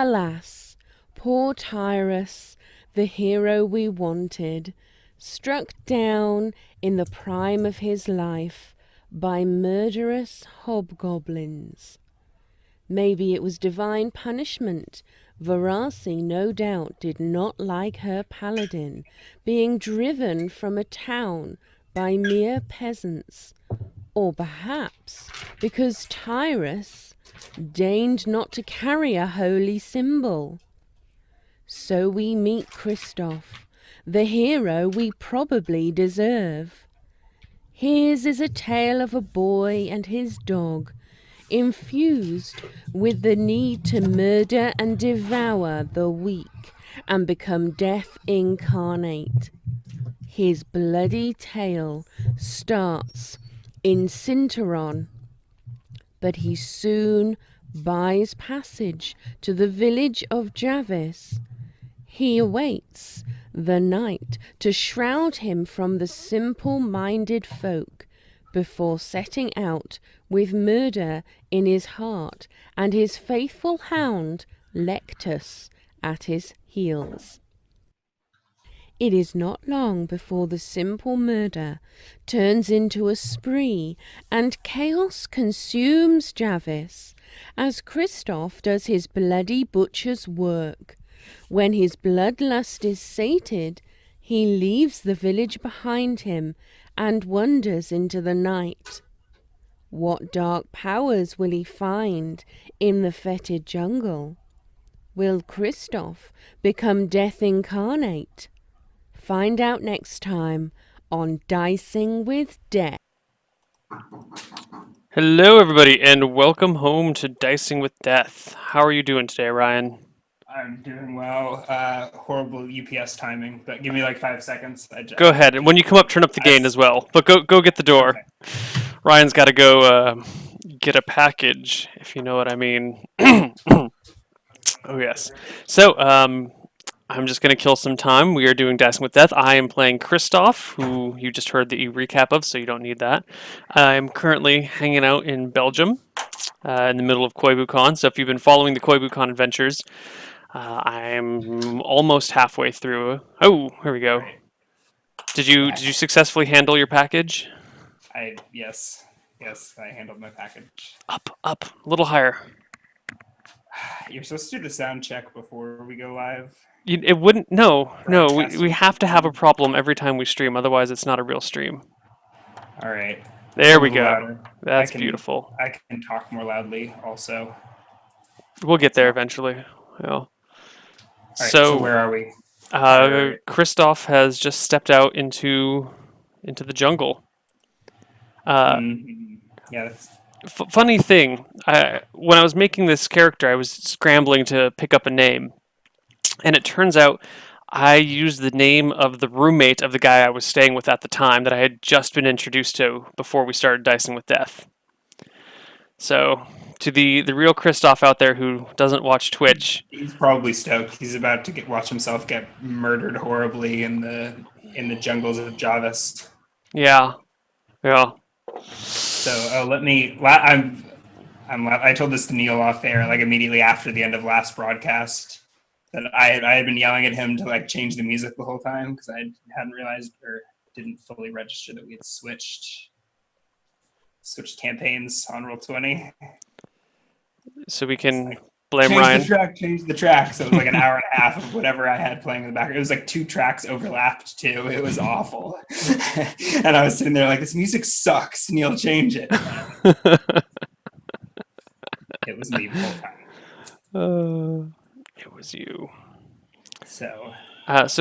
Alas, poor Tyrus, the hero we wanted, struck down in the prime of his life by murderous hobgoblins. Maybe it was divine punishment. Varasi no doubt did not like her paladin being driven from a town by mere peasants, or perhaps because Tyrus deigned not to carry a holy symbol. So we meet Christoph, the hero we probably deserve. His is a tale of a boy and his dog, infused with the need to murder and devour the weak and become death incarnate. His bloody tale starts in Sinteron, but he soon buys passage to the village of Javis. He awaits the night to shroud him from the simple-minded folk before setting out with murder in his heart and his faithful hound Lectus at his heels. It is not long before the simple murder turns into a spree and chaos consumes Javis as Christoph does his bloody butcher's work. When his bloodlust is sated, he leaves the village behind him and wanders into the night. What dark powers will he find in the fetid jungle? Will Christoph become death incarnate? Find out next time on Dicing with Death. Hello, everybody, and welcome home to Dicing with Death. How are you doing today, Ryan? I'm doing well. Horrible UPS timing, but give me like 5 seconds. Go ahead, and when you come up, turn up the gain as well. But go get the door. Okay. Ryan's got to go get a package, if you know what I mean. Oh yes. So I'm just going to kill some time. We are doing Dicing with Death. I am playing Christoph, who you just heard the recap of, so you don't need that. I'm currently hanging out in Belgium, in the middle of Koibucon. So if you've been following the Koibucon adventures, I'm almost halfway through. Oh, here we go. Did you successfully handle your package? Yes, I handled my package. Up, a little higher. You're supposed to do the sound check before we go live. It wouldn't. No. We have to have a problem every time we stream. Otherwise, it's not a real stream. All right. There we go. Louder. That's beautiful. I can talk more loudly also. We'll get there eventually. Yeah. Right, so where are we? Christoph has just stepped out into the jungle. Yeah. Funny thing, when I was making this character, I was scrambling to pick up a name, and it turns out I used the name of the roommate of the guy I was staying with at the time that I had just been introduced to before we started Dicing with Death. So, to the real Christoph out there who doesn't watch Twitch, he's probably stoked. He's about to watch himself get murdered horribly in the jungles of Javis. Yeah. So let me. I told this to Neil off air, like immediately after the end of last broadcast, that I had been yelling at him to like change the music the whole time because I hadn't realized or didn't fully register that we had switched campaigns on Roll20. So we can blame Ryan. Change the track. So it was like an hour and a half of whatever I had playing in the background. It was like 2 tracks overlapped too. It was awful. And I was sitting there like, this music sucks. Neil, change it. It was me the whole time. It was you. So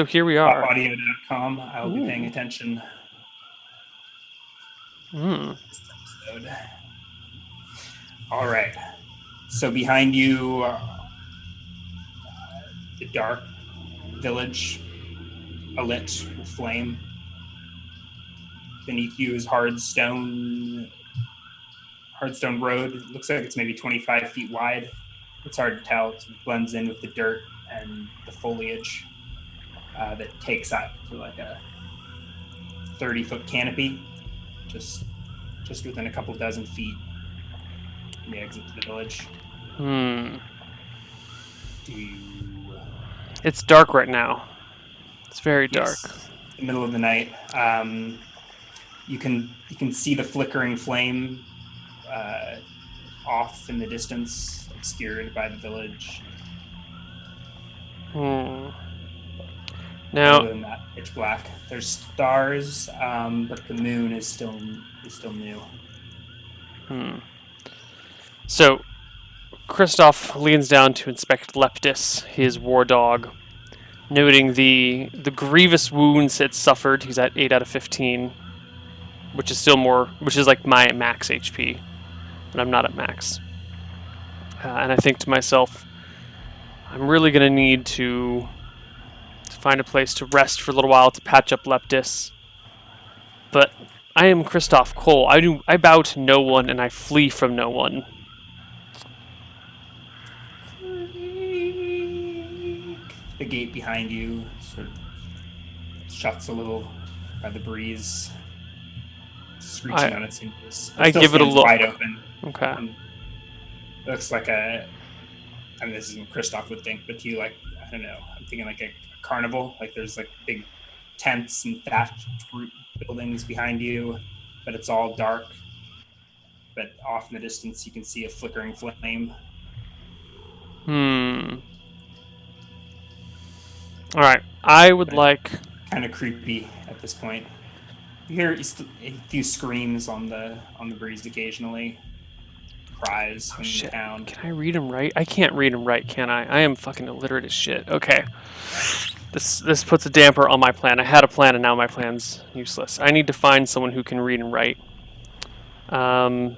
here we are. Audio.com. I'll be paying attention. All right. So behind you, the dark village, alit with flame. Beneath you is hard stone road. It looks like it's maybe 25 feet wide. It's hard to tell. It blends in with the dirt and the foliage that takes up to like a 30-foot canopy, just within a couple dozen feet from the exit to the village. Do you? It's dark right now. It's very dark. Yes. The middle of the night. You can see the flickering flame off in the distance, obscured by the village. Hmm. But Now, other than that, pitch black. There's stars, but the moon is still new. so Kristoff leans down to inspect Leptis, his war dog, noting the grievous wounds it suffered. He's at 8 out of 15, which is still more, which is like my max HP, and I'm not at max. And I think to myself, I'm really gonna need to find a place to rest for a little while to patch up Leptis. But I am Kristoff Cole. I bow to no one and I flee from no one. The gate behind you sort of shuts a little by the breeze, screeching on its hinges. It I still give it a stands look. wide open. Okay. And looks like a. I mean, this is what Christoph would think, but to you, like, I don't know. I'm thinking like a carnival. Like there's like big tents and thatched buildings behind you, but it's all dark. But off in the distance, you can see a flickering flame. All right. I would like. Kind of creepy at this point. You hear a few screams on the breeze occasionally, cries from the town. Can I read him right? I can't read him right, can I? I am fucking illiterate as shit. Okay. This puts a damper on my plan. I had a plan and now my plan's useless. I need to find someone who can read and write. I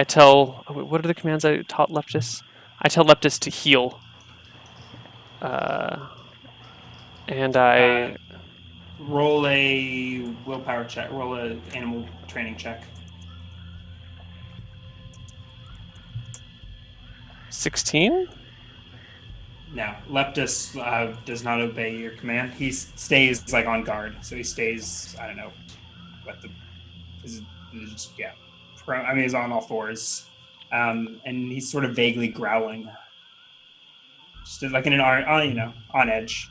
tell. What are the commands I taught Leptis? I tell Leptis to heal. And I. Roll a willpower check. Roll a animal training check. 16? No, Leptis does not obey your command. He stays like on guard, so he stays. I don't know what the is. Yeah, I mean he's on all fours, and he's sort of vaguely growling, just like in an on edge.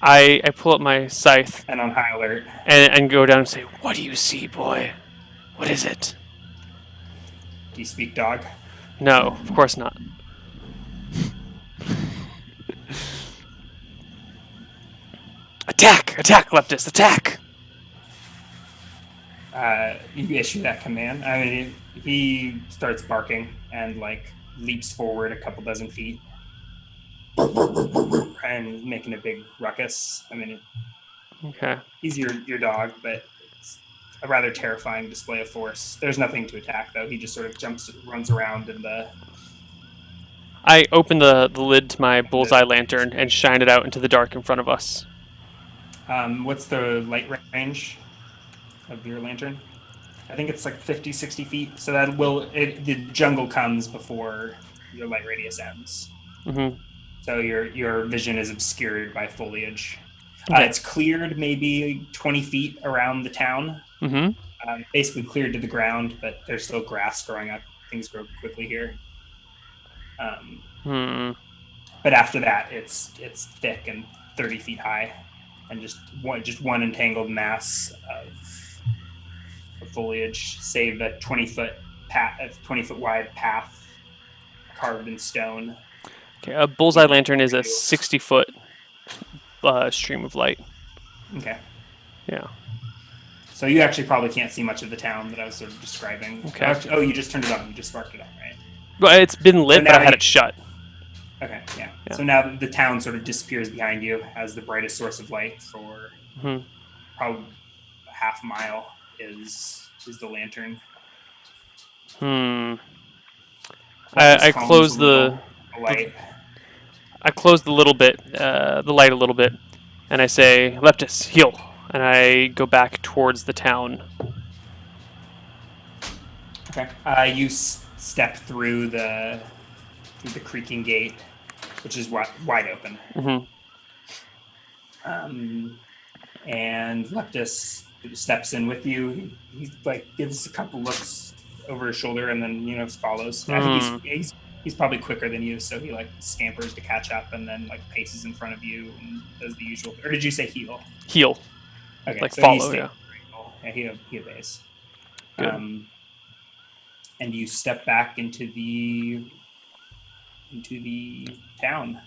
I pull up my scythe and on high alert and go down and say, "What do you see, boy? What is it?" Do you speak dog? No, of course not. Attack! Attack, Leptis! Attack! You issue that command. I mean, he starts barking and like leaps forward a couple dozen feet and making a big ruckus. I mean, Okay. he's your dog, but it's a rather terrifying display of force. There's nothing to attack though. He just sort of runs around in the. I open the lid to my bullseye lantern and shine it out into the dark in front of us. What's the light range of your lantern? I think it's like 50, 60 feet. So that the jungle comes before your light radius ends. Mm-hmm. So your vision is obscured by foliage. Okay. It's cleared maybe 20 feet around the town. Mm-hmm. Basically cleared to the ground, but there's still grass growing up. Things grow quickly here. But after that, it's thick and 30 feet high, and just one entangled mass of foliage, save a 20-foot wide path carved in stone. Okay, a bullseye lantern is a 60-foot stream of light. Okay. Yeah. So you actually probably can't see much of the town that I was sort of describing. Okay. Oh, you just turned it on. You just sparked it on, right? Well, it's been lit, but I had it shut. Okay, yeah. So now the town sort of disappears behind you as the brightest source of light for probably a half mile is the lantern. I close the light. I close the light a little bit, and I say, "Leptis, heal," and I go back towards the town. Okay. You step through the creaking gate, which is wide open. Mm-hmm. And Leptis steps in with you. He like gives a couple looks over his shoulder and then follows. I think he's probably quicker than you, so he like scampers to catch up and then like paces in front of you and does the usual. Or did you say heel? Heel. Okay, Like so follow, yeah. He obeys. Good. And you step back into the town.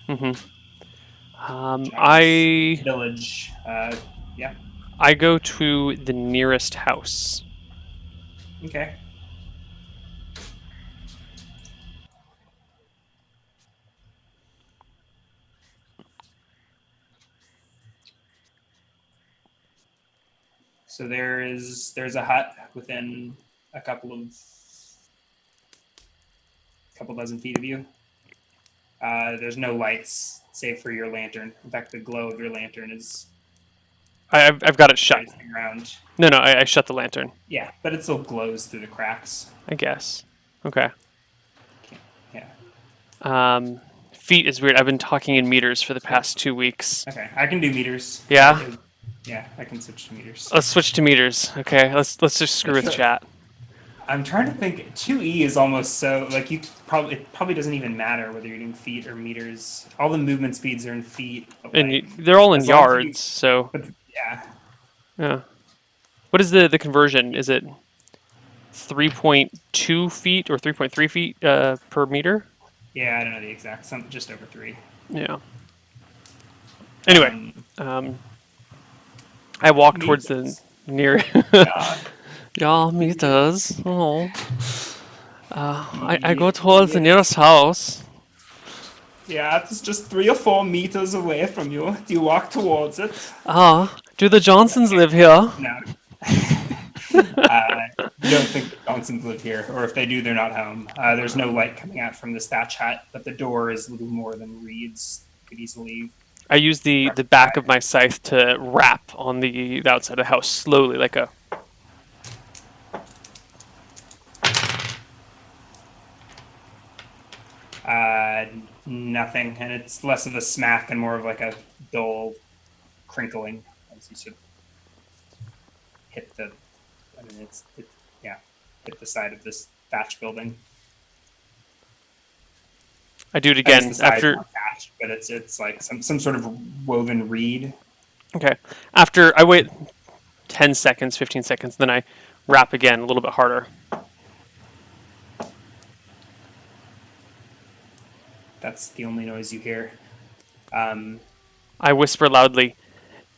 I village. Yeah. I go to the nearest house. Okay. So there's a hut within a couple dozen feet of you. There's no lights save for your lantern. In fact, the glow of your lantern is I've got it shut. around. No, I shut the lantern. Yeah, but it still glows through the cracks. I guess. Okay. Yeah. Feet is weird. I've been talking in meters for the past 2 weeks. Okay, I can do meters. Yeah? Yeah, I can switch to meters. Let's switch to meters. Okay, let's just screw with chat. I'm trying to think. 2E is almost so like it probably doesn't even matter whether you're doing feet or meters. All the movement speeds are in feet. And they're all in yards, so But yeah. yeah. What is the conversion? Is it 3.2 feet or 3.3 feet per meter? Yeah, I don't know the exact. Just over 3. Yeah. Anyway, I walk towards the near. Yeah, meters. Oh. I go towards the nearest house. Yeah, it's just 3 or 4 meters away from you. Do you walk towards it? Do the Johnsons live here? No. I don't think the Johnsons live here, or if they do, they're not home. There's no light coming out from this thatch hut, but the door is little more than reeds. You could easily. I use the back of my scythe to rap on the outside of the house slowly, like a. Nothing, and it's less of a smack and more of like a dull crinkling as you sort of hit the. I mean, hit the side of this thatch building. I do it again after. Thatched, but it's like some sort of woven reed. Okay. After I wait 10 seconds, 15 seconds, then I rap again a little bit harder. That's the only noise you hear. I whisper loudly,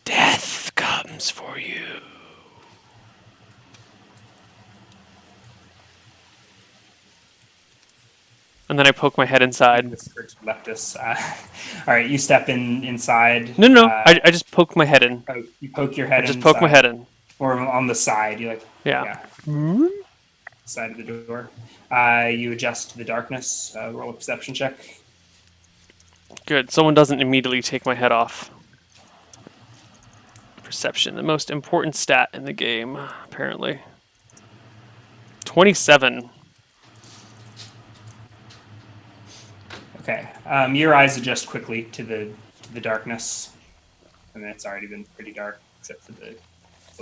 "Death comes for you." And then I poke my head inside. Leptus. All right, you step inside. No. I just poke my head in. You poke your head in. I just poke my head in. Or on the side. You like. Yeah. Side of the door. You adjust to the darkness. Roll a perception check. Good. Someone doesn't immediately take my head off. Perception, the most important stat in the game, apparently. 27. Okay. Your eyes adjust quickly to the darkness, and it's already been pretty dark except for the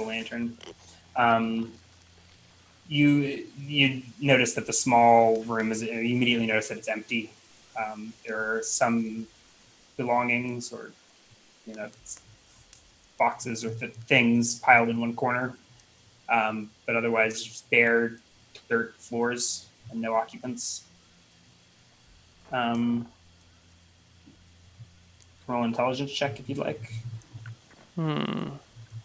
lantern. You notice that the small room you immediately notice that it's empty. There are some belongings or boxes or things piled in one corner, but otherwise just bare dirt floors and no occupants. Roll intelligence check if you'd like.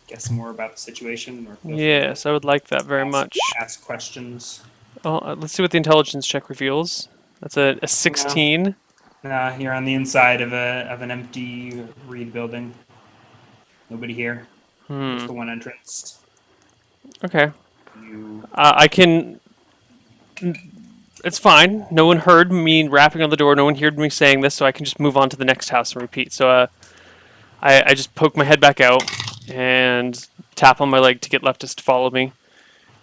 Guess more about the situation. Yes, I would like that very much. Ask questions. Oh, let's see what the intelligence check reveals. That's a 16. You're on the inside of an empty reed building. Nobody here. Just the one entrance. Okay. I can. It's fine. No one heard me rapping on the door. No one heard me saying this, so I can just move on to the next house and repeat. So I just poke my head back out and tap on my leg to get Leptus to follow me.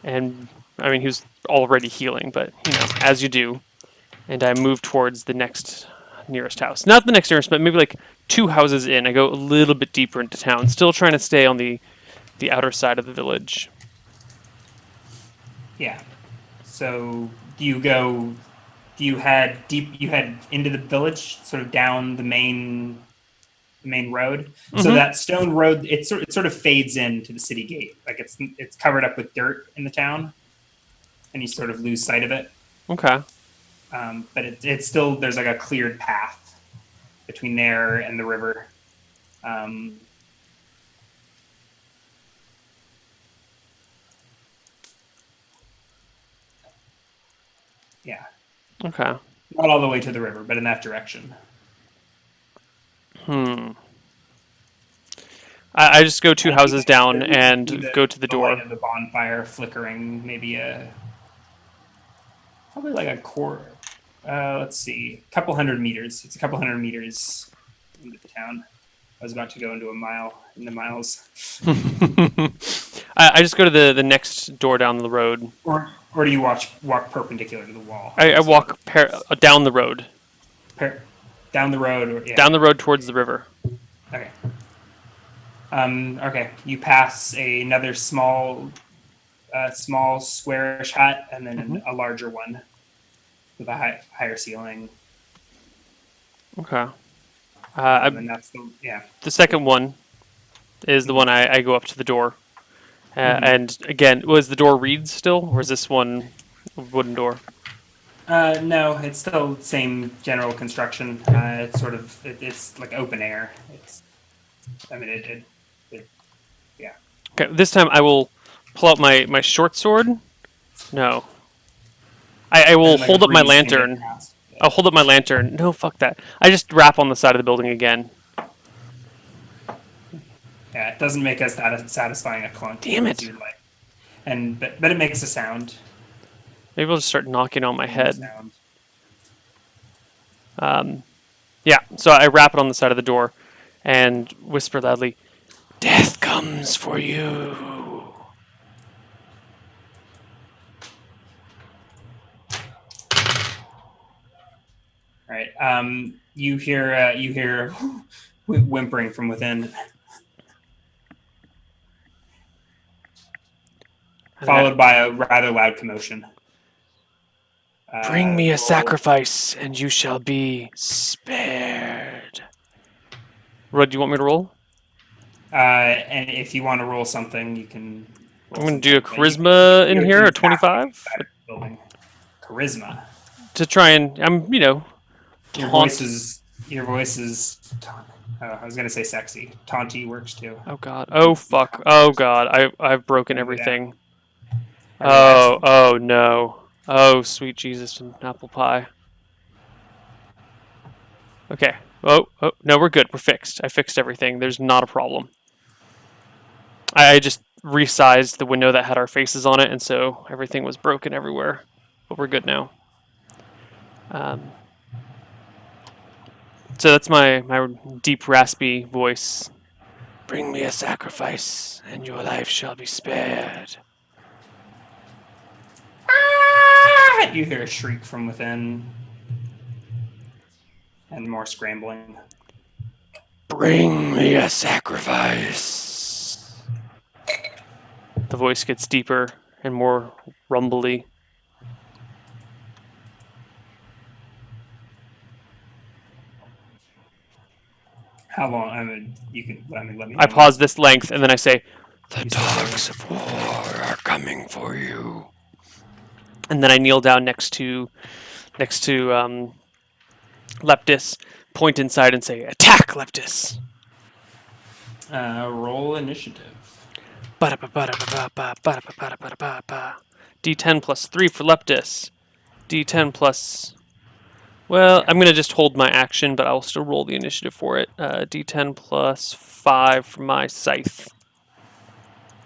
And I mean, he was already healing, but as you do. And I move towards the next nearest house. Not the next nearest, but maybe like 2 houses in. I go a little bit deeper into town, still trying to stay on the outer side of the village. Yeah. So do you go? Do you head deep? You head into the village, sort of down the main road. So Mm-hmm. that stone road, it sort of fades into the city gate. Like it's covered up with dirt in the town, and you sort of lose sight of it. Okay. But it's still there's like a cleared path between there and the river. Um, yeah, Okay. not all the way to the river, but in that direction. Hmm. I just go two And houses down you can see and go to the the light door. of the bonfire flickering, maybe probably like a quarter. Let's see, a couple hundred meters. It's a couple hundred meters into the town. I was about to go into a mile in the miles. I just go to the next door down the road. Or do you walk perpendicular to the wall? I So walk down the road. down the road, or yeah. Down the road towards the river. Okay. Okay. You pass another small squarish hut, and then a larger one with a higher ceiling. Okay. And that's The second one is the one I go up to the door. And again, was the door reed still, or is this one a wooden door? No, it's still the same general construction. It's sort of it's like open air. I mean yeah. Okay, this time I will pull out my short sword. No. I will And like a hold up my breeze can get lantern. past. I'll hold up my lantern. No, fuck that. I just rap on the side of the building again. Yeah, it doesn't make as satisfying a clunk. Damn it. As you'd like. But it makes a sound. Maybe I'll just start knocking on my head. Sound. Yeah, so I rap it on the side of the door and whisper loudly, "Death comes for you." All right. You hear whimpering from within, followed by a rather loud commotion. Bring me a roll- sacrifice, and you shall be spared. What do you want me to roll? And if you want to roll something, you can. I'm going to do a charisma in here, a 25, Building. Charisma. to try and Your taunt. voice is. I was gonna say sexy. Taunty works too. Oh god. Oh fuck. Oh god. I've broken Bring it everything. down. Oh no. Oh sweet Jesus and apple pie. Okay. Oh no, we're good. We're fixed. I fixed everything. There's not a problem. I just resized the window that had our faces on it, and so everything was broken everywhere. But we're good now. So that's my deep, raspy voice. Bring me a sacrifice, and your life shall be spared. Ah! You hear a shriek from within, and more scrambling. Bring me a sacrifice. The voice gets deeper and more rumbly. How long? I mean, you can. Let me. I pause this length, and then I say, "The dogs of war are coming for you." And then I kneel down next to Leptis, point inside, and say, "Attack, Leptis!" Roll initiative. D10 plus 3 for Leptis. D10 plus. Well, I'm going to just hold my action, but I'll still roll the initiative for it. D10 plus 5 for my scythe.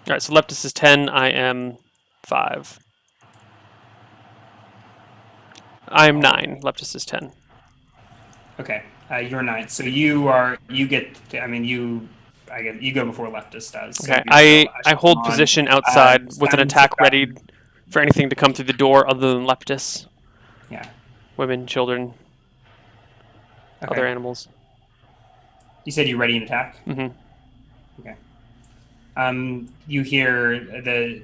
Alright, so Leptis is 10, I am 5. I am 9, Leptis is 10. Okay, you're 9. So you get. I mean, I guess you go before Leftist does. So Okay, I I hold position outside with an attack ready for anything to come through the door other than Leptis. Yeah. Women, children, Okay. other animals. You said you ready an attack. Mm-hmm. Okay. You hear the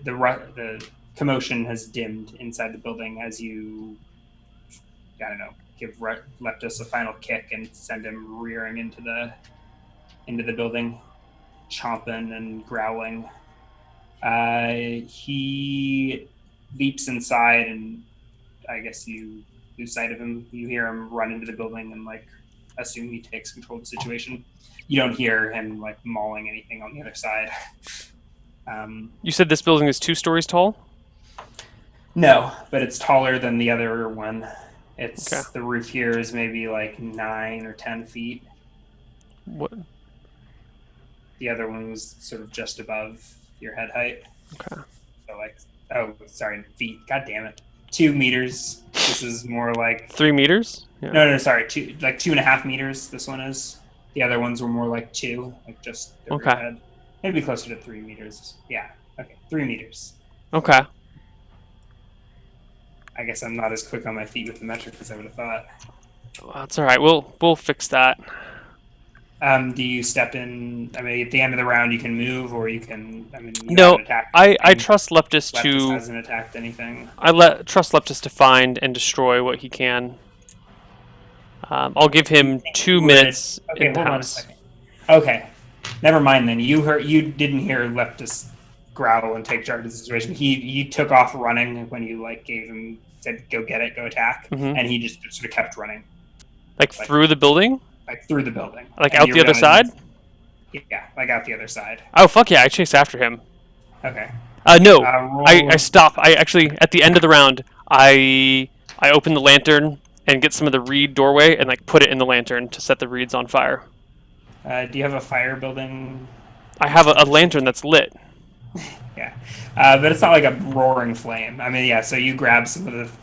commotion has dimmed inside the building as you, I don't know, give Leptus a final kick and send him rearing into the building, chomping and growling. He leaps inside, and I guess you lose sight of him. You hear him run into the building and like assume he takes control of the situation. You don't hear him like mauling anything on the other side. You said this building is 2 stories tall? No, but it's taller than the other one. It's Okay. the roof here is maybe like 9 or 10 feet. What? The other one was sort of just above your head height. Okay. So like, oh, sorry, feet. God damn it. 2 meters. This is more like 3 meters? Yeah. no, sorry, 2.5 meters. This one is. The other ones were more like 2, like just over your Okay. head. Maybe closer to 3 meters. Yeah. Okay, 3 meters. Okay. I guess I'm not as quick on my feet with the metric as I would have thought. Well, that's all right. We'll fix that. Do you step in? I mean, at the end of the round, you can move, or you can. I mean, you No, haven't attacked I anything. trust Leptus Leptus to. hasn't attacked anything. Trust Leptus to find and destroy what he can. I'll give him 2 minutes Okay, in the hold on a house. second. Okay, never mind then. You didn't hear Leptus growl and take charge of the situation. He took off running when you like gave him said go get it, go attack, Mhm. and he just sort of kept running Like through the building? like through the building, Like And out you the other realize- side? Yeah, like out the other side. Oh fuck yeah! I chase after him. Okay. No, Roll- I stop. I actually at the end of the round, I open the lantern and get some of the reed doorway and like put it in the lantern to set the reeds on fire. Do you have a fire building? I have a lantern that's lit. Yeah, but it's not like a roaring flame. I mean, yeah. So you grab some of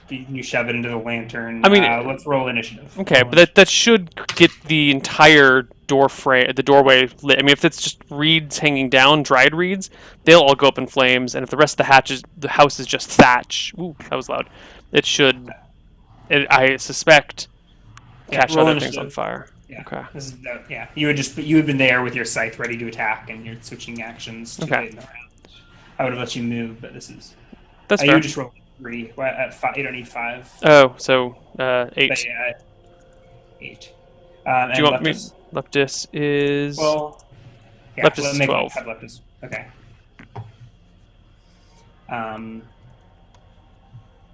you shove it into the lantern. I mean- let's roll initiative. Okay, Roll but that should get the entire the doorway lit. I mean, if it's just reeds hanging down, dried reeds, they'll all go up in flames. And if the rest of the house is just thatch, ooh, that was loud. It should, I suspect, catch roll other things on initiative. fire. Yeah. Okay. This is yeah. You had been there with your scythe ready to attack, and you're switching actions too Okay. late in the round. I would have let you move, but this is. That's You fair. just rolled 3. Well, at 5, you don't need 5. Oh, so 8. But yeah, 8. Do And you want me? Leptus, Leptus is. well, yeah, Leptus is make it 12. have Leptus. Okay.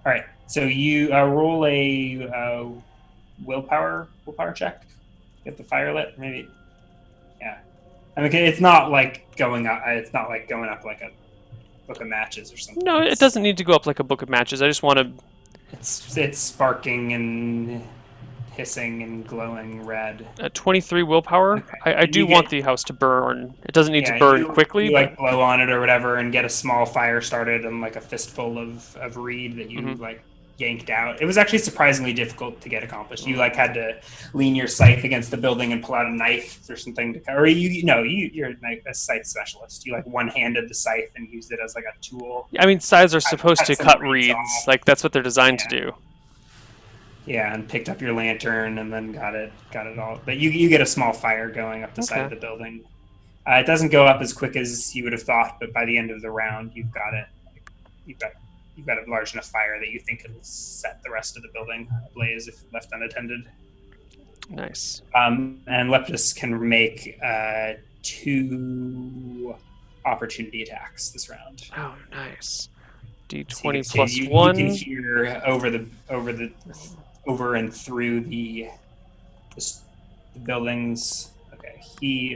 All right. So you roll a willpower check. Get the fire lit. Maybe. Yeah. I mean, it's not like going up. It's not like going up like a book of matches or something. No, it doesn't need to go up like a book of matches. I just want to. It's sparking and hissing and glowing red. 23 willpower. Okay. I do You want get- the house to burn. It doesn't need Yeah, to burn you- quickly. You but- like blow on it or whatever, and get a small fire started, and like a fistful of reed that you Mhm. like yanked out. It was actually surprisingly difficult to get accomplished. You like had to lean your scythe against the building and pull out a knife or something to, or you're a scythe specialist. You like one-handed the scythe and used it as like a tool. I mean, scythes are supposed to cut some cut reeds reeds. off. Like that's what they're designed to Yeah. do. Yeah, and picked up your lantern and then got it all. But you get a small fire going up the side of Okay. the building. It doesn't go up as quick as you would have thought, but by the end of the round, you've got it. You've got a large enough fire that you think it'll set the rest of the building ablaze if left unattended. Nice. And Leptus can make 2 opportunity attacks this round. Oh, nice. So D20 so plus you 1. can hear over and through the buildings. Okay,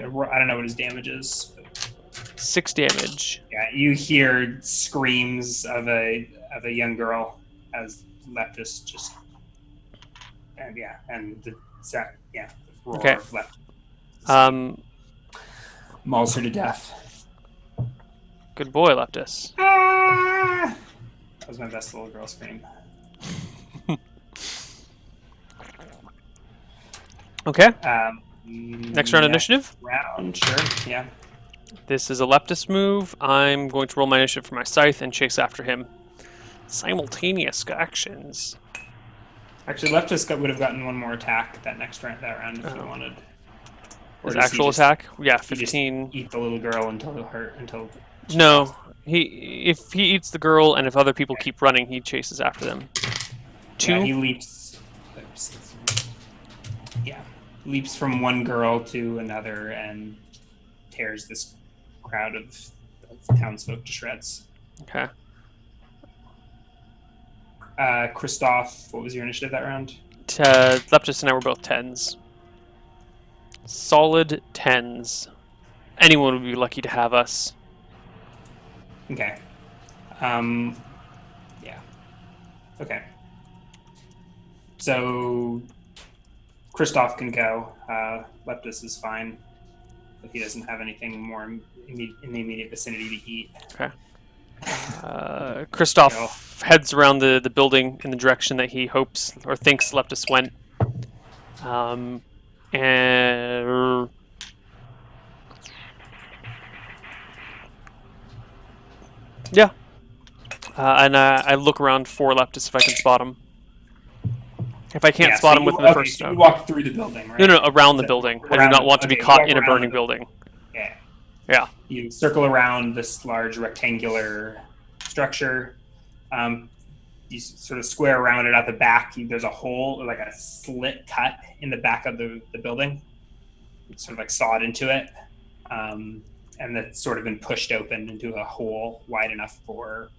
I don't know what his damage is. But 6 damage. yeah, you hear screams of a young girl as Leptus just and the roar Okay. of Leptus mauls her to death. Good boy, Leptus. Ah! That was my best little girl scream. Okay. Next round initiative? Round, sure, yeah. This is a Leptus move. I'm going to roll my initiative for my scythe and chase after him. Simultaneous actions. Actually, Leptus would have gotten one more attack that round if you wanted. Or His does he actual just attack? Yeah, he just 15. Eat the little girl until it hurt. No, If he eats the girl, and if other people keep running, he chases after them. Yeah, 2. he leaps. Yeah, leaps from one girl to another and tears this crowd of townsfolk to shreds. Okay. Christoph, what was your initiative that round? Leptis and I were both 10s. Solid 10s. Anyone would be lucky to have us. Okay. Yeah. Okay. So Christoph can go. Leptis is fine, but he doesn't have anything more in the immediate vicinity to eat. Okay. Christoph heads around the building in the direction that he hopes or thinks Leptis went. And yeah. And I look around for Leptis if I can spot him. If I can't spot him within the first so you walk through the building, right? No, around the building. I do not want to be caught in a burning building. Yeah. Yeah. You circle around this large rectangular structure. You sort of square around it at the back. There's a hole, like a slit cut in the back of the building. It's sort of like sawed into it. And that's sort of been pushed open into a hole wide enough for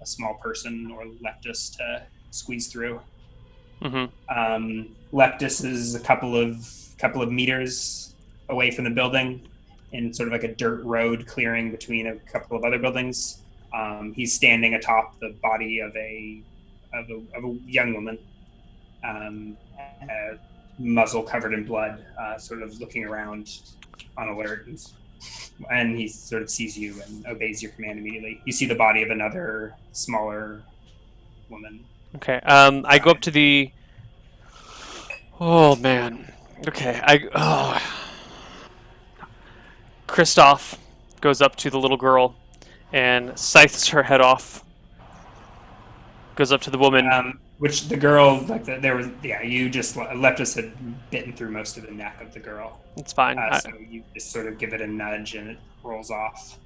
a small person or Leptis to squeeze through. Leptis is a couple of meters away from the building in sort of like a dirt road clearing between a couple of other buildings. He's standing atop the body of a young woman, muzzle covered in blood, sort of looking around on alert, and he sort of sees you and obeys your command immediately. You see the body of another smaller woman. Okay. I go up to the. Oh man. Okay. Christoph goes up to the little girl and scythes her head off. Goes up to the woman. Which the girl, you just Leptis had bitten through most of the neck of the girl. It's fine. So you just sort of give it a nudge and it rolls off.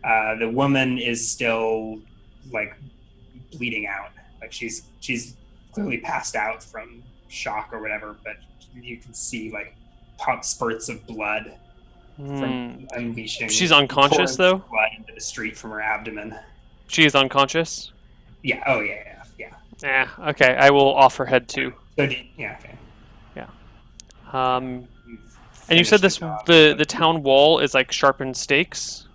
The woman is still like bleeding out. Like she's clearly passed out from shock or whatever, but you can see like pop spurts of blood from unleashing. She's unconscious though? Blood into the street from her abdomen. She is unconscious? Yeah. Oh yeah. Okay. I will off her head too. Okay. Yeah. And you said the town wall is like sharpened stakes?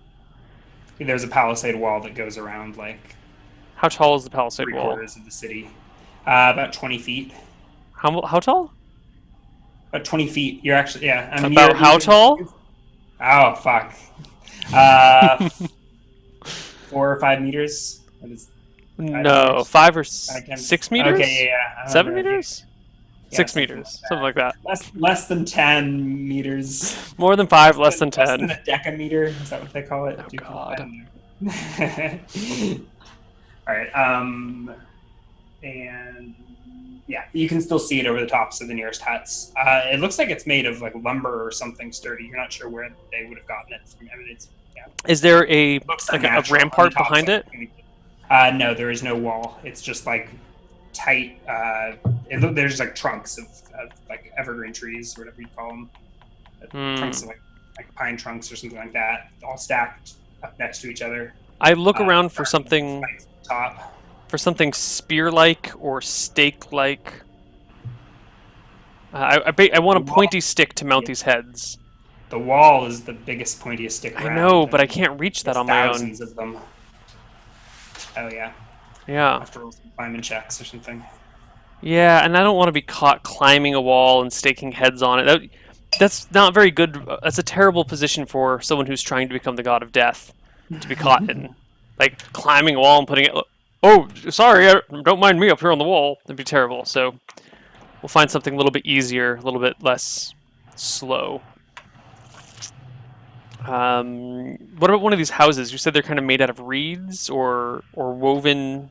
There's a palisade wall that goes around like. How tall is the palisade wall? 3/4 of the city. About 20 feet. How tall? About 20 feet. You're actually About how tall? Oh fuck. 4 or 5 meters. No, 5 or 6 meters. Okay, yeah. 7 meters. 6 meters, something like that. Less than 10 meters. More than 5, less than 10. Less than a decameter. Is that what they call it? Oh God. All right. And yeah, you can still see it over the tops of the nearest huts. It looks like it's made of like lumber or something sturdy. You're not sure where they would have gotten it from. I mean, Is there a rampart behind it? No, there is no wall. It's just like tight. There's like trunks of like evergreen trees or whatever you call them. Trunks of like pine trunks or something like that, all stacked up next to each other. I look around for something. Top. For something spear-like or stake-like. I want a pointy stick to mount these heads. The wall is the biggest, pointiest stick around. I know, but I can't reach that on my own. Thousands of them. Oh, yeah. Yeah. Have to roll some climbing checks or something. Yeah, and I don't want to be caught climbing a wall and staking heads on it. That's not very good. That's a terrible position for someone who's trying to become the god of death to be caught in. Like, climbing a wall and putting it... Oh, sorry, don't mind me up here on the wall. That'd be terrible. So we'll find something a little bit easier, a little bit less slow. What about one of these houses? You said they're kind of made out of reeds or woven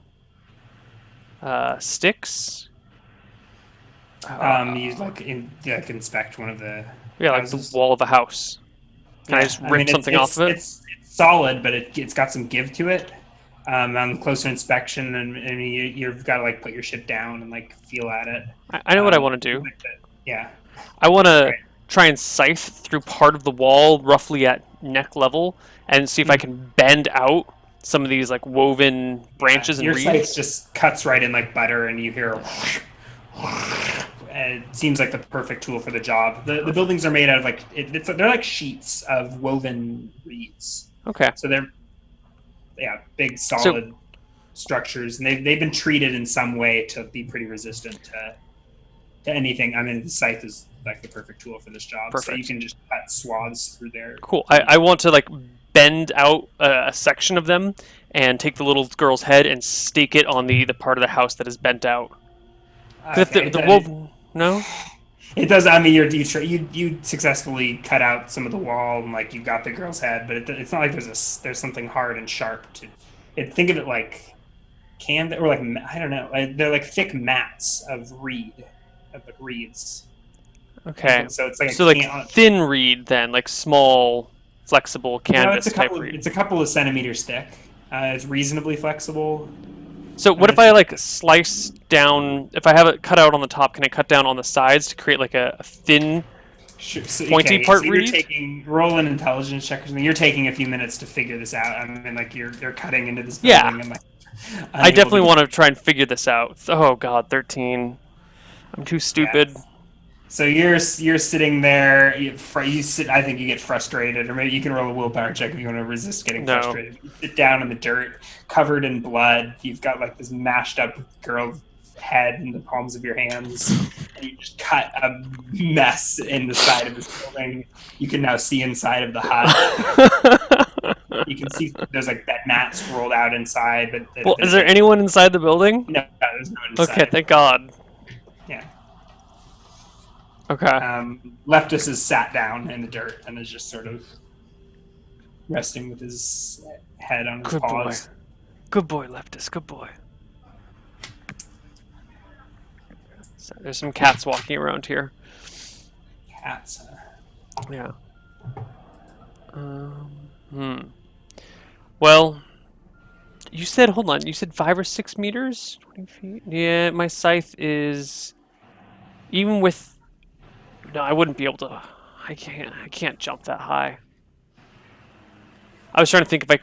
sticks? You inspect one of the houses? Like the wall of a house. Can I just rip something off of it? It's solid, but it's got some give to it. On closer inspection, and you've got to like put your shit down and like feel at it. I know what I want to do. Yeah. I want All to right. try and scythe through part of the wall roughly at neck level and see if I can bend out some of these like woven branches and Your scythe reeds. just cuts right in like butter, and you hear. And it seems like the perfect tool for the job. The buildings are made out of like they're like sheets of woven reeds. Okay. So they're big solid structures, and they've been treated in some way to be pretty resistant to anything. I mean, the scythe is like the perfect tool for this job. Perfect. So you can just cut swaths through there. Cool. I want to like bend out a section of them and take the little girl's head and stake it on the part of the house that is bent out. If the woven, no. It does. I mean, you successfully cut out some of the wall, and like you got the girl's head, but it's not like there's something hard and sharp to it. Think of it like canvas, or like I don't know. They're like thick mats of reeds. Okay. So it's like like thin reed then, like small, flexible canvas type reed. It's a couple of centimeters thick. It's reasonably flexible. So what if I like slice down? If I have it cut out on the top, can I cut down on the sides to create like a thin, pointy part reed? Roll an intelligence check or something. You're taking a few minutes to figure this out. I mean, like you're cutting into this building. Yeah. And, like, I definitely want to try and figure this out. Oh God, 13. I'm too stupid. Yeah. So you're sitting there. You sit. I think you get frustrated, or maybe you can roll a willpower check if you want to resist getting frustrated. You sit down in the dirt, covered in blood. You've got like this mashed up girl's head in the palms of your hands, and you just cut a mess in the side of this building. You can now see inside of the hut. You can see there's like bed mats rolled out inside. But is there anyone inside the building? No, there's no one inside. Okay, thank God. Yeah. Okay. Leptis is sat down in the dirt and is just sort of resting with his head on his paws. Good boy, Leptis. Good boy. So there's some cats walking around here. Cats. Yeah. Well, you said, hold on, you said 5 or 6 meters? 20 feet? Yeah, my scythe is, even with, no, I wouldn't be able to, I can't jump that high. I was trying to think if I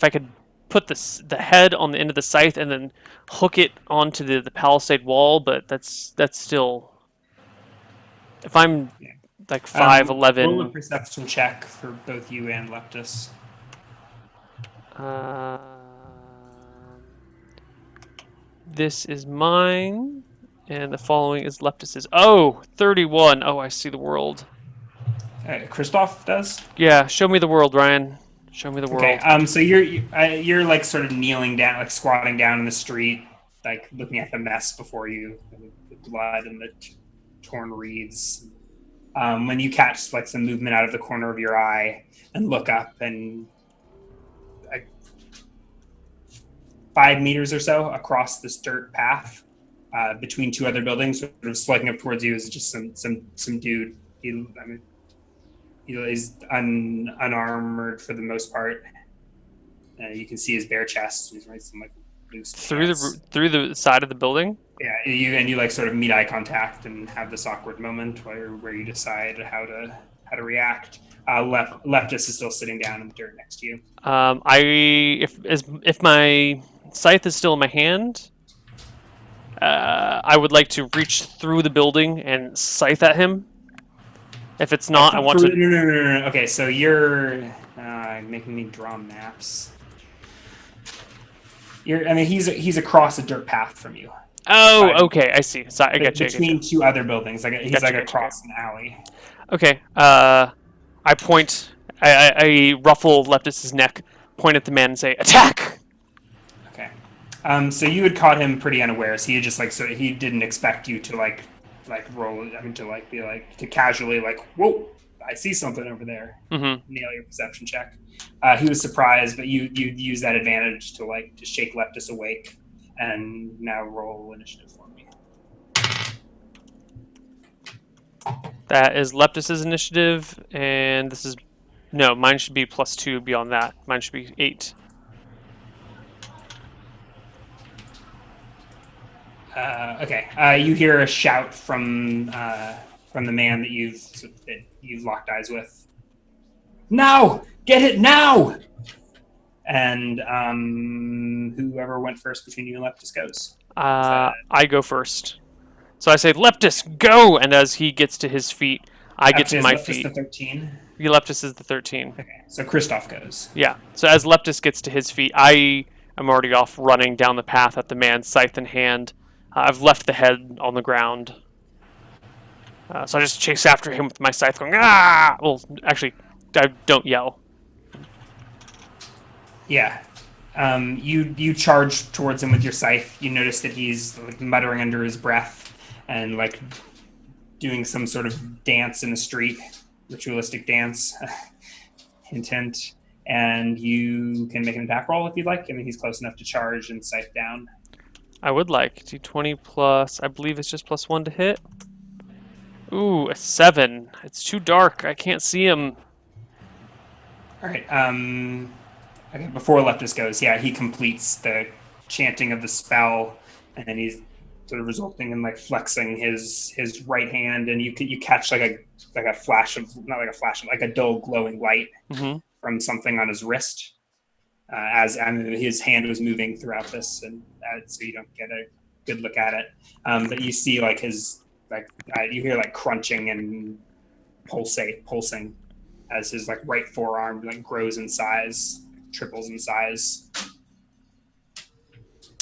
could put the head on the end of the scythe and then hook it onto the palisade wall, but that's still, if I'm like 5'11". Roll a perception check for both you and Leptis. This is mine, and the following is Leptis's. Oh, 31. Oh, I see the world. Christoph does? Yeah, show me the world, Ryan. Show me the world. Okay, so you're like sort of kneeling down, like squatting down in the street, like looking at the mess before you, the blood and the torn reeds. When you catch like some movement out of the corner of your eye and look up, and 5 meters or so across this dirt path between two other buildings, sort of slugging up towards you, is just some dude. He's unarmored for the most part. You can see his bare chest. He's wearing some like loose pants. Through the side of the building. Yeah, you like sort of meet eye contact and have this awkward moment where you decide how to react. Leptis is still sitting down in the dirt next to you. If my scythe is still in my hand, I would like to reach through the building and scythe at him. If it's not, I want to. No. Okay, so you're making me draw maps. He's across a dirt path from you. Oh, okay, I see. Sorry, I got you. Between two other buildings, he's across an alley. Okay. I point. I ruffle Leptis's neck, point at the man, and say, "Attack!" Okay. So you had caught him pretty unawares. He had just he didn't expect you to roll. I mean, to casually whoa, I see something over there. Mm-hmm. Nail your perception check. He was surprised, but you use that advantage to shake Leptis awake, and now roll initiative for me. That is Leptis's initiative, and this is No, mine should be +2 beyond that. Mine should be 8. Okay. You hear a shout from the man that you've locked eyes with. Now, get it now! And whoever went first between you and Leptis goes. I go first. So I say, Leptis, go! And as he gets to his feet, I get to Actually, my is Leptis feet. the 13? Leptis is the 13. Okay, so Kristoff goes. Yeah. So as Leptis gets to his feet, I am already off running down the path at the man, scythe in hand. I've left the head on the ground. So I just chase after him with my scythe going, ah! Well, actually, I don't yell. Yeah. You charge towards him with your scythe. You notice that he's like muttering under his breath and like doing some sort of dance in the street, ritualistic dance, hint hint. And you can make an attack roll if you'd like. I mean, he's close enough to charge and scythe down. I would like D20 plus, I believe it's just +1 to hit. Ooh, a 7. It's too dark. I can't see him. All right. Okay, before Leptis goes, yeah, he completes the chanting of the spell, and then he's sort of resulting in like flexing his right hand, and you catch like a flash of, not like a flash, like a dull glowing light from something on his wrist, as his hand was moving throughout this, and so you don't get a good look at it, but you see like his you hear like crunching and pulsing as his like right forearm like grows in size, triples in size.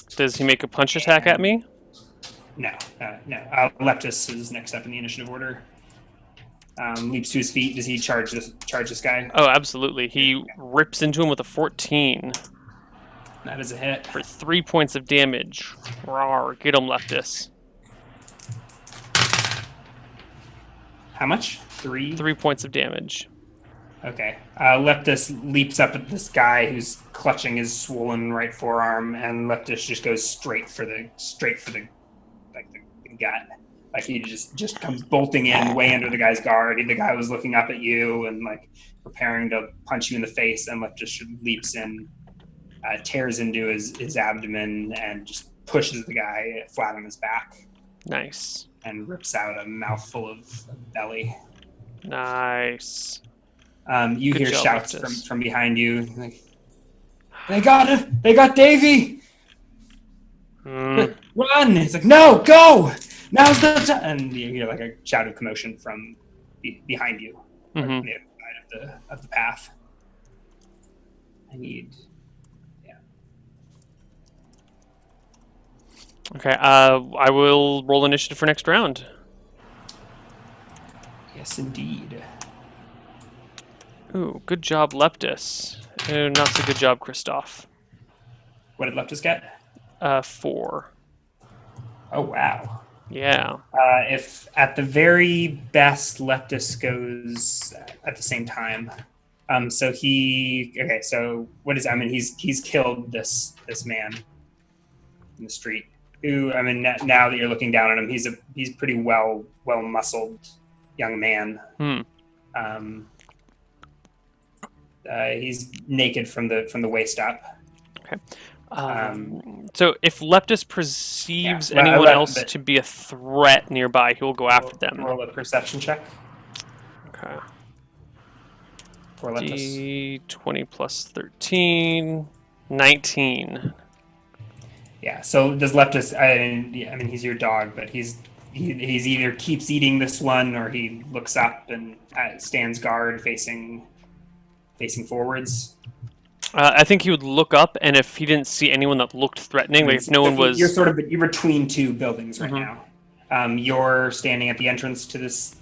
Does he make a punch attack at me? No. Leptis is next up in the initiative order. Leaps to his feet. Does he charge this guy? Oh, absolutely. He rips into him with a 14. That is a hit. For 3 points of damage. Rawr, get him, Leptis. How much? 3? 3 points of damage. Okay. Leptis leaps up at this guy who's clutching his swollen right forearm, and Leptis just goes straight for the gut. Like he just comes bolting in way under the guy's guard. The guy was looking up at you and like preparing to punch you in the face, and Leptis leaps in, tears into his abdomen, and just pushes the guy flat on his back. Nice. And rips out a mouthful of belly. Nice. You Good hear job, shouts from behind you. Like, they got him! They got Davy! Run! He's like, no, go! Now's the time! And you hear like a shout of commotion from behind you, on the other side of the path. Okay, I will roll initiative for next round. Yes, indeed. Ooh, good job, Leptis. Not so good job, Kristoff. What did Leptis get? 4. Oh, wow. Yeah. If at the very best, Leptis goes at the same time. So what is? I mean, he's killed this man in the street. Who, I mean, now that you're looking down on him, he's pretty well muscled young man. He's naked from the waist up. Okay. So if Leptis perceives anyone else to be a threat nearby, he will go after them. Roll a perception check. Okay. For Leptis. D20 plus 13, 19. Yeah. So does Leptis? I mean, he's your dog, but he's either keeps eating this one, or he looks up and stands guard, facing forwards. I think he would look up, and if he didn't see anyone that looked threatening, like if no one was... You're between two buildings right now. You're standing at the entrance to this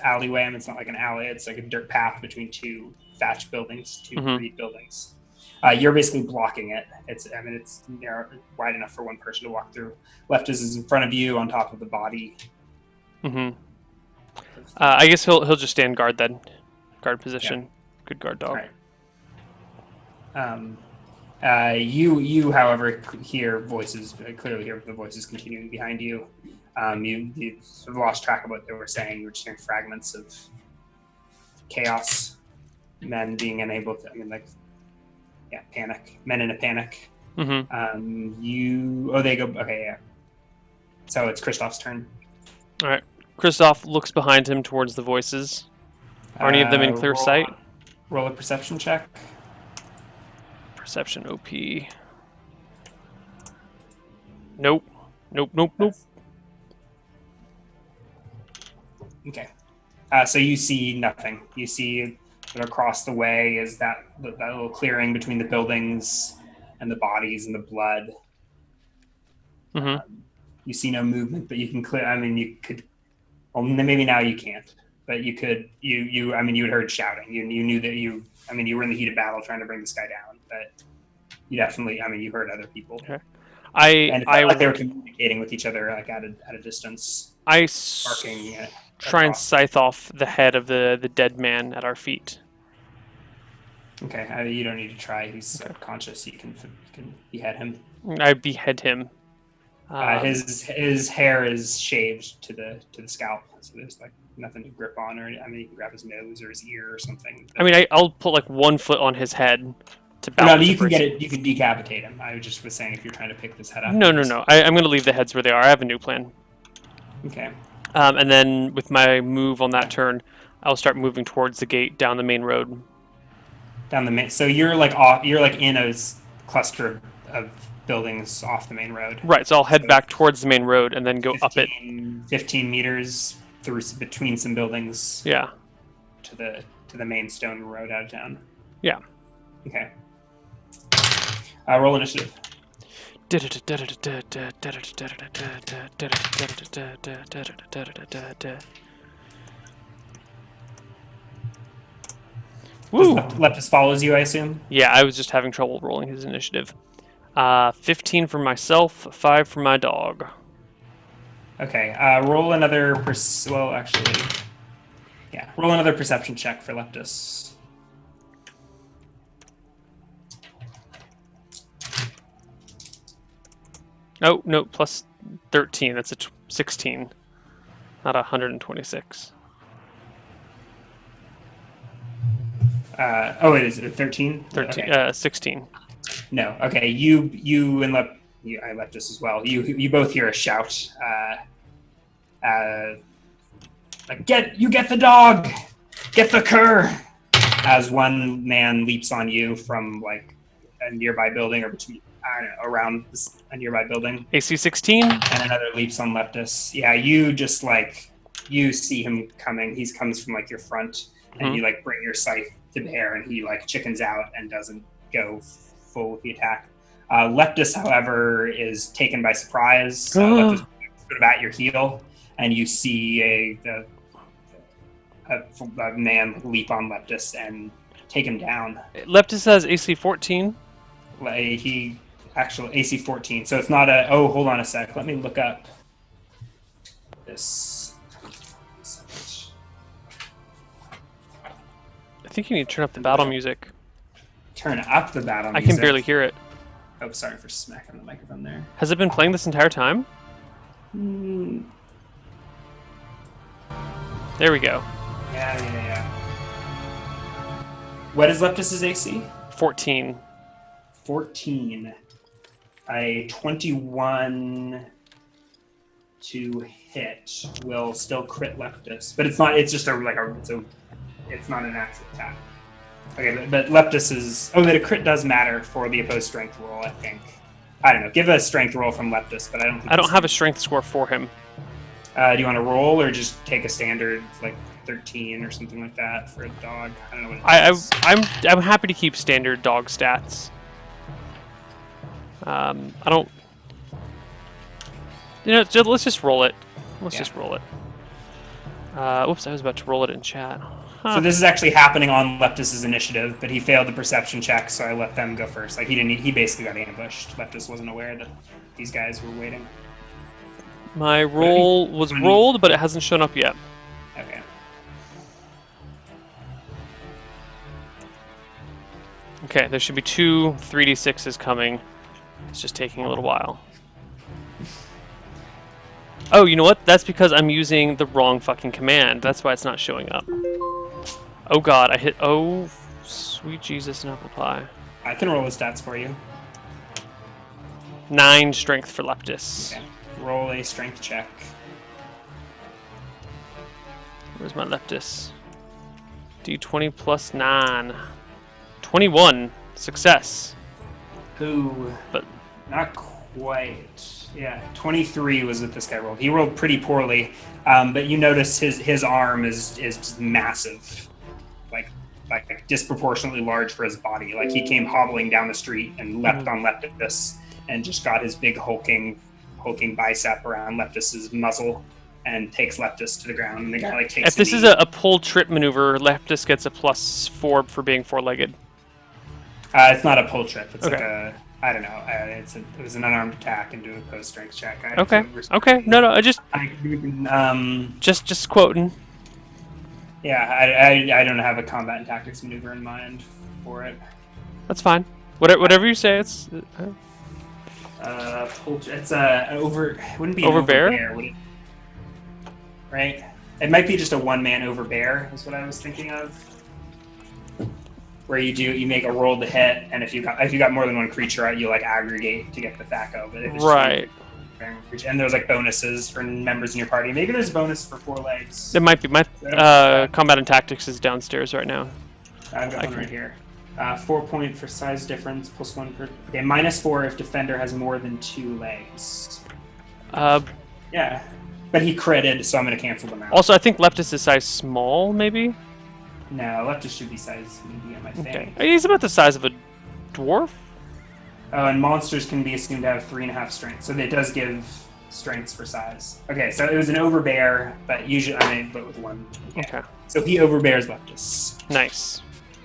alleyway. I mean, it's not like an alley. It's like a dirt path between two thatched buildings, two reed buildings. You're basically blocking it. It's narrow, wide enough for one person to walk through. Leptis is in front of you, on top of the body. I guess he'll just stand guard then. Guard position. Yeah. Good guard dog. Right. You, however, hear voices. Clearly, hear the voices continuing behind you. You sort of lost track of what they were saying. You were just hearing fragments of chaos. men being unable to. I mean, like, yeah, panic. Men in a panic. Mm-hmm. They go. Okay, yeah. So it's Kristoff's turn. All right. Kristoff looks behind him towards the voices. Are any of them in clear sight? Roll a perception check. Perception OP. Nope. Nope. Okay. So you see nothing. You see that across the way is that little clearing between the buildings and the bodies and the blood. Mm-hmm. You see no movement, but you can clear. I mean, you could. Well, maybe now you can't, but you could. I mean, you had heard shouting. You knew that you. I mean, you were in the heat of battle trying to bring this guy down, but you definitely. I mean, you heard other people. Okay. And it felt like they were communicating with each other, like at a distance. Barking. Try and scythe off the head of the dead man at our feet. Okay, you don't need to try. He's conscious. You can behead him. I behead him. His hair is shaved to the scalp, so there's like nothing to grip on, or I mean, you can grab his nose or his ear or something. I mean, I'll put like 1 foot on his head to balance. No, you can get it. You can decapitate him. I just was saying if you're trying to pick this head up. No. I'm going to leave the heads where they are. I have a new plan. Okay. And then with my move on that turn, I'll start moving towards the gate down the main road. Down the main. So you're like off. You're like in a cluster of buildings off the main road. Right. So I'll head back towards the main road and then go up it. 15 meters through between some buildings. Yeah. To the main stone road out of town. Yeah. Okay. Roll initiative. Woo! Leptis follows you, I assume? Yeah, I was just having trouble rolling his initiative. 15 for myself, 5 for my dog. Okay, roll another... roll another perception check for Leptis. Oh, no, plus 13. That's a 16, not 126. It is 13? 13, okay. 16. No, okay, you and I left this as well. You both hear a shout. Like, get the dog! Get the cur! As one man leaps on you from, like, a nearby building or between... I don't know, around a nearby building. AC 16? And another leaps on Leptis. Yeah, you just, like, you see him coming. He comes from, like, your front, and you, like, bring your scythe to bear, and he, like, chickens out and doesn't go full with the attack. Leptis, however, is taken by surprise. Leptis is sort of at your heel, and you see a man leap on Leptis and take him down. Leptis has AC 14? He... Actual AC 14, so it's not a... Oh, hold on a sec. Let me look up this. I think you need to turn up the battle music. Turn up the battle music? I can barely hear it. Oh, sorry for smacking the microphone there. Has it been playing this entire time? There we go. Yeah. What is Leptis' AC? 14. 14. A 21 to hit will still crit Leptis, but it's not. It's just it's not an actual attack. Okay, but Leptis is. Oh, but a crit does matter for the opposed strength roll. I think. I don't know. Give a strength roll from Leptis, but I don't. I don't have a strength score for him. Do you want to roll or just take a standard like 13 or something like that for a dog? I don't know what it is. I'm happy to keep standard dog stats. I don't... let's just roll it. Let's just roll it. Oops, I was about to roll it in chat. Huh. So this is actually happening on Leptis' initiative, but he failed the perception check, so I let them go first. Like, he basically got ambushed. Leptis wasn't aware that these guys were waiting. My roll was rolled, but it hasn't shown up yet. Okay. Okay, there should be 2 3d6s coming. It's just taking a little while. Oh, you know what? That's because I'm using the wrong fucking command. That's why it's not showing up. Oh god, I hit... Oh, Sweet Jesus and apple pie. I can roll his stats for you. 9 strength for Leptis. Okay. Roll a strength check. Where's my Leptis? D20 plus 9. 21. Success. Ooh, But not quite. Yeah, 23 was what this guy rolled. He rolled pretty poorly, but you notice his arm is just massive, like disproportionately large for his body. Like he came hobbling down the street and leapt on Leptis, and just got his big hulking bicep around Leptis's muzzle and takes Leptis to the ground. And the guy like takes. if this is a pull trip maneuver, Leptis gets a +4 for being 4-legged. It's not a pull trip. It's Okay. like a, I don't know. It was an unarmed attack and do a post strength check. Okay. Okay. No, I just quoting. Yeah, I don't have a combat and tactics maneuver in mind for it. That's fine. Whatever you say. It's It's over. It wouldn't be an Overbear? overbear, would it? Right. It might be just a one-man overbear. Is what I was thinking of. Where you make a roll to hit, and if you got more than one creature out, you like aggregate to get the THAC0. But if it's right. And there's like bonuses for members in your party. Maybe there's a bonus for 4 legs. It might be. My combat and tactics is downstairs right now. I've got one right here. 4 point for size difference, +1 per. Okay, -4 if defender has more than 2 legs. Yeah, but he critted, so I'm gonna cancel them out. Also, I think Leptis is size small, maybe. No, Leptis should be size medium, I think. Okay. He's about the size of a dwarf. Oh, and monsters can be assumed to have 3.5 strength, so it does give strengths for size. Okay, so it was an overbear, but usually but with 1. Okay. So he overbears Leptis. Nice.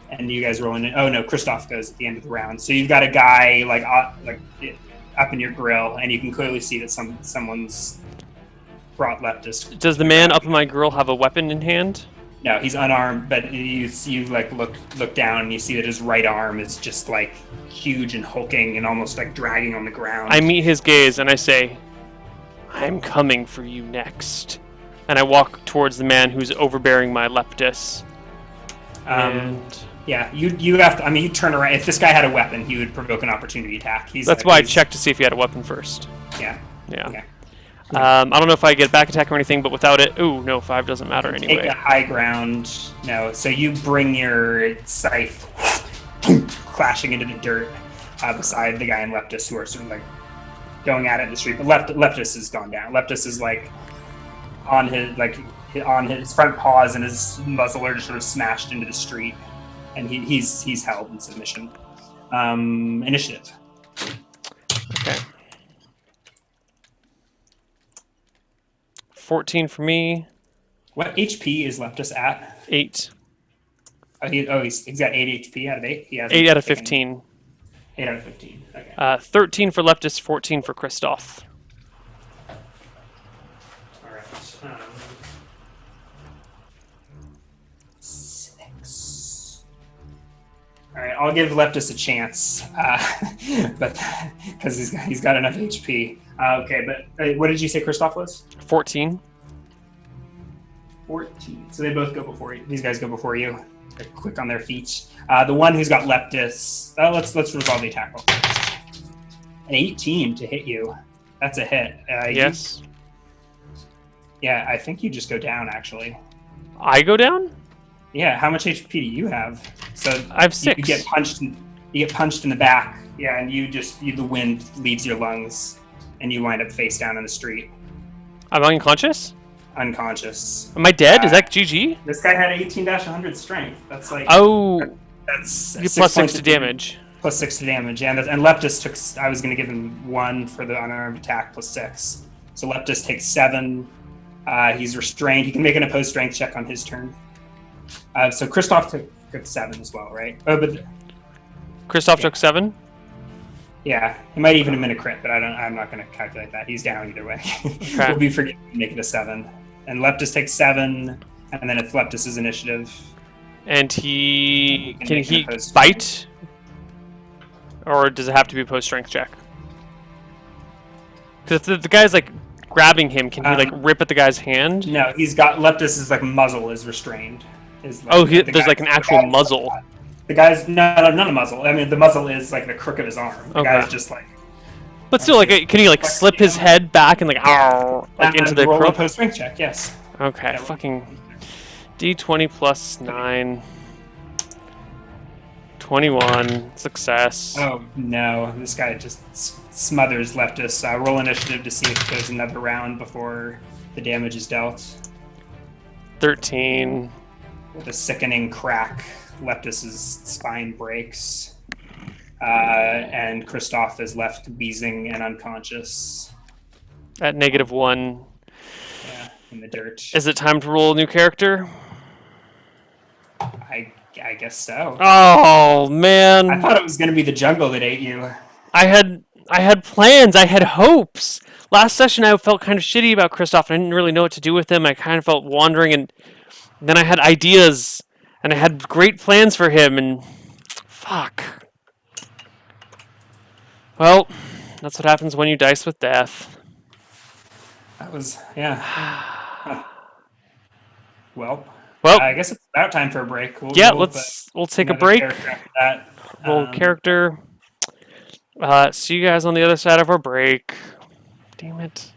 And you guys roll in. Oh no, Christoph goes at the end of the round. So you've got a guy up in your grill, and you can clearly see that someone's brought Leptis. Does the man up in my grill have a weapon in hand? No, he's unarmed, but you like look down and you see that his right arm is just like huge and hulking and almost like dragging on the ground. I meet his gaze and I say, "I'm coming for you next." And I walk towards the man who's overbearing my Leptis. Yeah, you have to. I mean, you turn around. If this guy had a weapon, he would provoke an opportunity attack. That's why I checked to see if he had a weapon first. Yeah. Yeah. Okay. I don't know if I get a back attack or anything, but without it, ooh, no, 5 doesn't matter Take anyway. a high ground. No, so you bring your scythe clashing into the dirt beside the guy in Leptis, who are sort of like going at it in the street. But Leptis has gone down. Leptis is like on his front paws, and his muzzle are just sort of smashed into the street, and he's held in submission. Initiative. Okay. 14 for me. What HP is Leptis at? 8. He's got 8 HP out of 8. He has 8 out of 15. 8 out of 15. Okay. 13 for Leptis, 14 for Christoph. All right. 6. All right. I'll give Leptis a chance, but because he's got enough HP. Okay, but what did you say Christoph was? 14. 14. So they both go before you. These guys go before you. They're quick on their feet. The one who's got Leptis. Let's resolve the attack roll first. An 18 to hit you. That's a hit. Yes. Yeah, I think you just go down. Actually. I go down? Yeah. How much HP do you have? So I have 6. You get punched. You get punched in the back. Yeah, and the wind leaves your lungs, and you wind up face down in the street, I'm unconscious? unconscious. Am I dead? Is that GG? This guy had 18-100 strength. That's like Oh, that's you plus 6 to damage. Plus 6 to damage, and Leptis took. I was going to give him 1 for the unarmed attack plus 6. So Leptis takes 7. He's restrained. He can make an opposed strength check on his turn. So Christoph took 7 as well, right? Oh, but Christoph took 7? yeah, he might even have been a crit, but I'm not going to calculate that. He's down either way. Okay. We'll be forgetting to make it a 7. And Leptis takes 7, and then it's Leptis' initiative. And can he opposed bite? Or does it have to be a post strength check? Because if the guy's like grabbing him, can he like rip at the guy's hand? No, he's got Leptis' like muzzle is restrained. There's like an actual muzzle. The guy's not a muzzle. I mean, the muzzle is like the crook of his arm. The Okay. guy's just like. But still, like, just can he like slip his flexing him. head back and like, ow, like into And the roll a crook? post strength check. Yes. Okay, Yeah, fucking D20 plus 9. 21. Success. Oh no! This guy just smothers Leptis. Roll initiative to see if there's another round before the damage is dealt. 13. With a sickening crack, Leptis's spine breaks, and Kristoff is left wheezing and unconscious. At -1. Yeah, in the dirt. Is it time to roll a new character? I guess so. Oh man! I thought it was going to be the jungle that ate you. I had plans. I had hopes. Last session, I felt kind of shitty about Kristoff, and I didn't really know what to do with him. I kind of felt wandering, and then I had ideas, and I had great plans for him, and fuck. Well, that's what happens when you dice with death. That was Huh. Well, Well, I guess it's about time for a break. yeah, we'll take a another break. character after that. Roll character. See you guys on the other side of our break. Damn it.